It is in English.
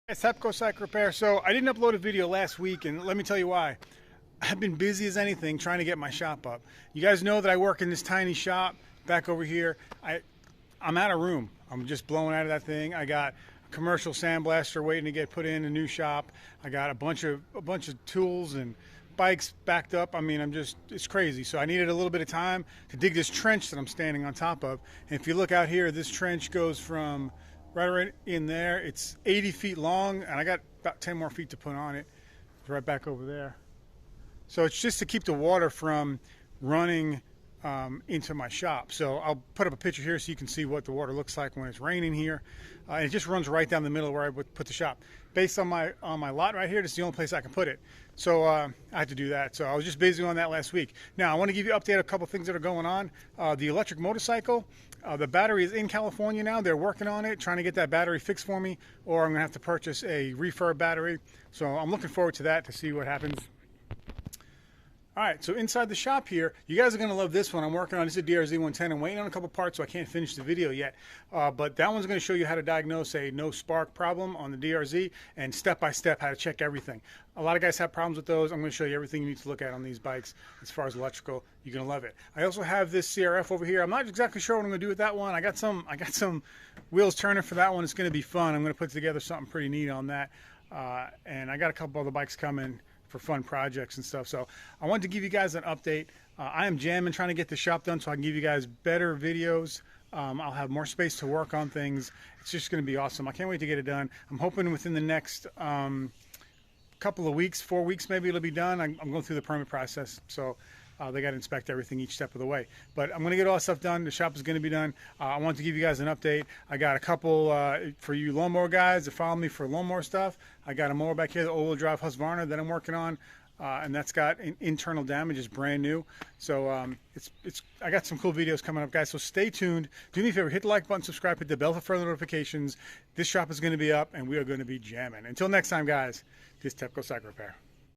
It's Tepcocyclerepair. So I didn't upload a video last week, and let me tell you why. I've been busy as anything trying to get my shop up. You guys know that I work in this tiny shop back over here. I'm out of room. I'm just blowing out of that thing. I got a commercial sandblaster waiting to get put in a new shop. I got a bunch of tools and bikes backed up. I mean, it's crazy. So I needed a little bit of time to dig this trench that I'm standing on top of. And if you look out here, this trench goes from right in there. It's 80 feet long, and I got about 10 more feet to put on it. It's right back over there. So it's just to keep the water from running into my shop. So I'll put up a picture here so you can see what the water looks like when it's raining here. It just runs right down the middle where I would put the shop. Based on my lot right here, this is the only place I can put it. So I had to do that. So I was just busy on that last week. Now I want to give you an update on a couple things that are going on. The electric motorcycle, the battery is in California now. They're working on it, trying to get that battery fixed for me, or I'm gonna have to purchase a refurb battery. So I'm looking forward to that to see what happens. All right, so inside the shop here, you guys are going to love this one. I'm working on this is a DRZ 110. I'm waiting on a couple parts, so I can't finish the video yet. But that one's going to show you how to diagnose a no spark problem on the DRZ and step-by-step how to check everything. A lot of guys have problems with those. I'm going to show you everything you need to look at on these bikes as far as electrical. You're going to love it. I also have this CRF over here. I'm not exactly sure what I'm going to do with that one. I got some wheels turning for that one. It's going to be fun. I'm going to put together something pretty neat on that. And I got a couple other bikes coming for fun projects and stuff. So I wanted to give you guys an update. I am jamming trying to get the shop done so I can give you guys better videos. I'll have more space to work on things. It's just going to be awesome. I can't wait to get it done. I'm hoping within the next couple of weeks, 4 weeks maybe, it'll be done. I'm going through the permit process, so they got to inspect everything each step of the way. But I'm going to get all that stuff done. The shop is going to be done. I want to give you guys an update. I got a couple for you lawnmower guys that follow me for lawnmower stuff. I got a mower back here, the all-wheel drive Husqvarna that I'm working on, and that's got internal damage. It's brand new. So I got some cool videos coming up, guys. So stay tuned. Do me a favor, hit the like button, subscribe, hit the bell for further notifications. This shop is going to be up, and we are going to be jamming. Until next time, guys, this is Tepcocyclerepair.